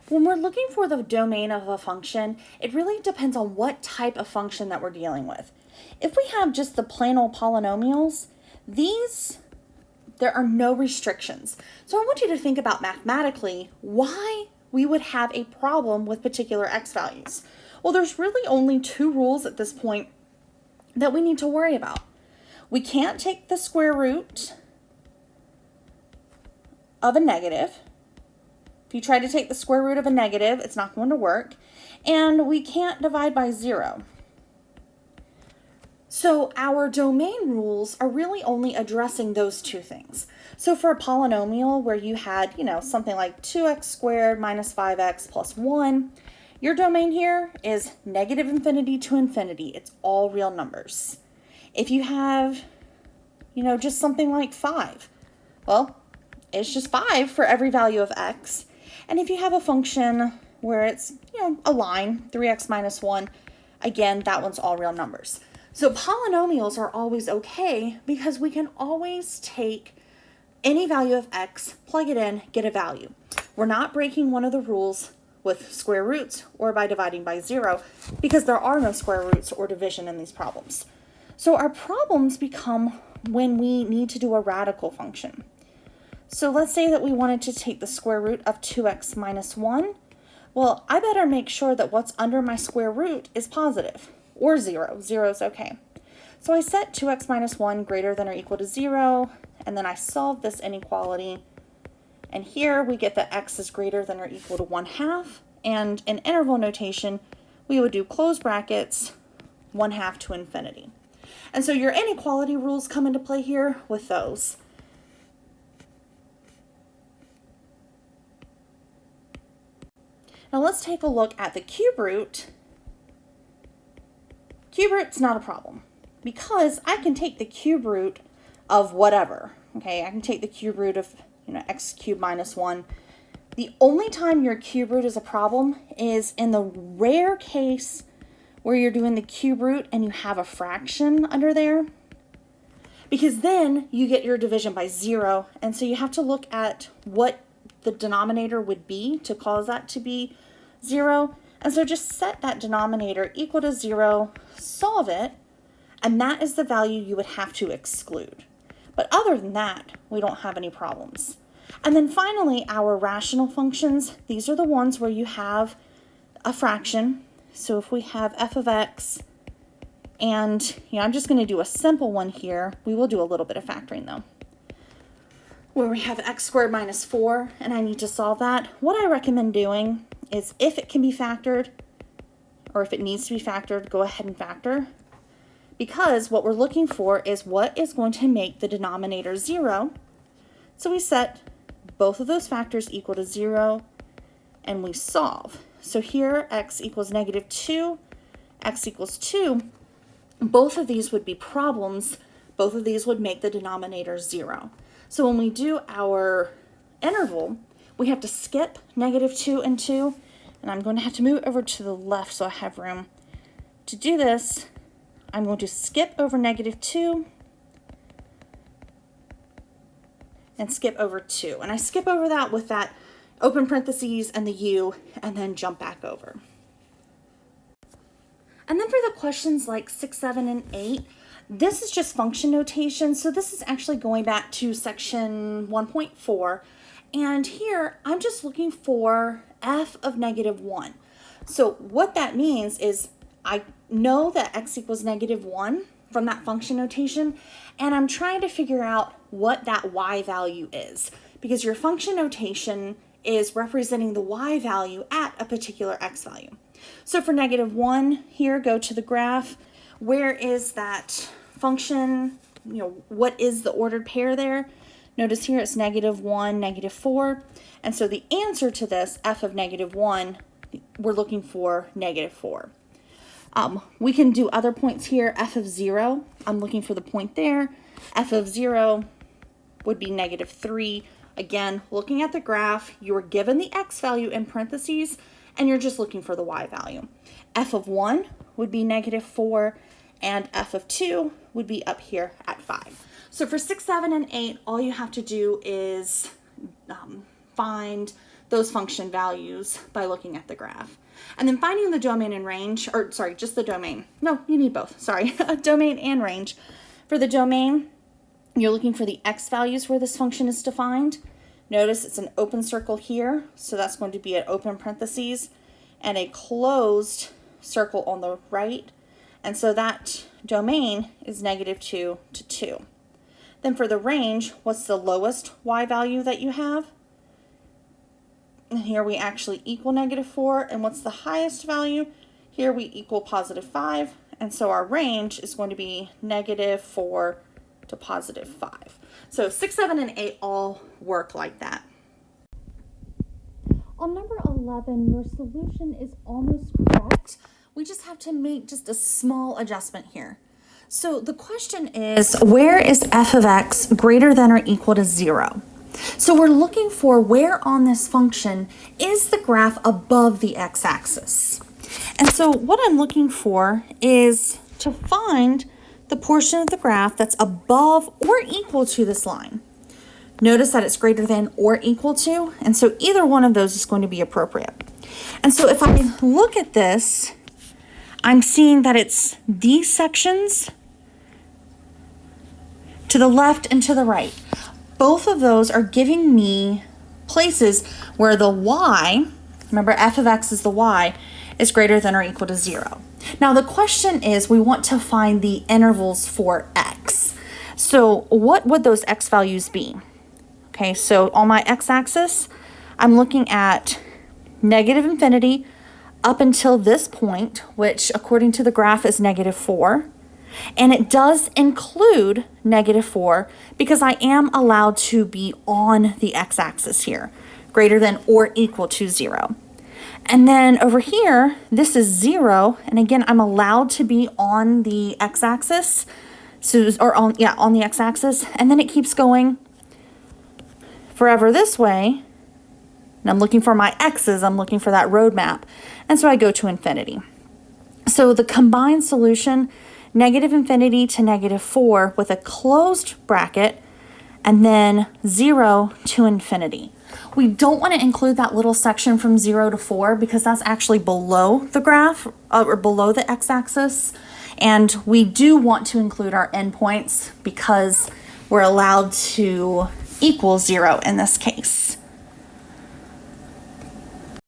When we're looking for the domain of a function, it really depends on what type of function that we're dealing with. If we have just the plain old polynomials, there are no restrictions. So I want you to think about mathematically why we would have a problem with particular x values. Well, there's really only two rules at this point that we need to worry about. We can't take the square root of a negative. If you try to take the square root of a negative, it's not going to work. And we can't divide by 0. So our domain rules are really only addressing those two things. So for a polynomial where you had, something like 2x squared minus 5x plus 1, your domain here is negative infinity to infinity. It's all real numbers. If you have, just something like 5, well, it's just 5 for every value of x. And if you have a function where it's, a line, 3x minus 1, again, that one's all real numbers. So polynomials are always okay because we can always take any value of x, plug it in, get a value. We're not breaking one of the rules with square roots or by dividing by 0 because there are no square roots or division in these problems. So our problems become when we need to do a radical function. So let's say that we wanted to take the square root of 2x minus 1. Well, I better make sure that what's under my square root is positive or 0. 0 is okay. So I set 2x minus 1 greater than or equal to 0, and then I solve this inequality. And here we get that x is greater than or equal to 1/2. And in interval notation, we would do close brackets 1/2 to infinity. And so your inequality rules come into play here with those. Now let's take a look at the cube root. Cube root's not a problem because I can take the cube root of whatever. Okay, I can take the cube root of x cubed minus 1. The only time your cube root is a problem is in the rare case where you're doing the cube root and you have a fraction under there, because then you get your division by 0, and so you have to look at what the denominator would be to cause that to be 0. And so just set that denominator equal to 0, solve it, and that is the value you would have to exclude. But other than that, we don't have any problems. And then finally, our rational functions, these are the ones where you have a fraction. So if we have f of x, and I'm just going to do a simple one here. We will do a little bit of factoring though. Where we have x squared minus 4, and I need to solve that. What I recommend doing is if it can be factored, or if it needs to be factored, go ahead and factor. Because what we're looking for is what is going to make the denominator 0. So we set both of those factors equal to 0, and we solve. So here, x equals negative 2, x equals 2. Both of these would be problems. Both of these would make the denominator 0. So when we do our interval, we have to skip negative 2 and 2, and I'm going to have to move over to the left so I have room. To do this, I'm going to skip over negative 2 and skip over 2. And I skip over that with that open parentheses and the u, and then jump back over. And then for the questions like 6, 7, and 8, this is just function notation. So this is actually going back to section 1.4. And here, I'm just looking for f of negative 1. So what that means is I know that x equals negative 1 from that function notation, and I'm trying to figure out what that y value is, because your function notation is representing the y value at a particular x value. So for negative 1 here, go to the graph. Where is that function? What is the ordered pair there? Notice here it's negative 1, negative 4. And so the answer to this, f of negative 1, we're looking for negative 4. We can do other points here. F of 0, I'm looking for the point there. F of 0 would be negative 3. Again, looking at the graph, you're given the x value in parentheses, and you're just looking for the y value. F of 1 would be negative 4, and f of 2 would be up here at 5. So for 6, 7, and 8, all you have to do is find those function values by looking at the graph. And then finding the domain and range, or sorry, just the domain. No, you need both, sorry, domain and range. For the domain, you're looking for the x values where this function is defined. Notice it's an open circle here, so that's going to be an open parentheses, and a closed circle on the right. And so that domain is -2 to 2. Then for the range, what's the lowest y value that you have? And here we actually equal -4. And what's the highest value? Here we equal +5. And so our range is going to be -4 to +5. So 6, 7, and 8 all work like that. On number 11, your solution is almost correct. We just have to make just a small adjustment here. So the question is, where is f of x greater than or equal to 0? So we're looking for where on this function is the graph above the x-axis. And so what I'm looking for is to find the portion of the graph that's above or equal to this line. Notice that it's greater than or equal to, and so either one of those is going to be appropriate. And so if I look at this, I'm seeing that it's these sections to the left and to the right. Both of those are giving me places where the y, remember f of x is the y, is greater than or equal to 0. Now the question is, we want to find the intervals for x. So what would those x values be? Okay, so on my x-axis, I'm looking at -infinity up until this point, which according to the graph is -4. And it does include -4 because I am allowed to be on the x-axis here, greater than or equal to 0. And then over here, this is 0, and again, I'm allowed to be on the x-axis, on the x-axis, and then it keeps going forever this way, and I'm looking for my x's, I'm looking for that roadmap, and so I go to infinity. So the combined solution, -infinity to -4 with a closed bracket, and then 0 to infinity. We don't want to include that little section from 0 to 4 because that's actually below the graph or below the x-axis, and we do want to include our endpoints because we're allowed to equal 0 in this case.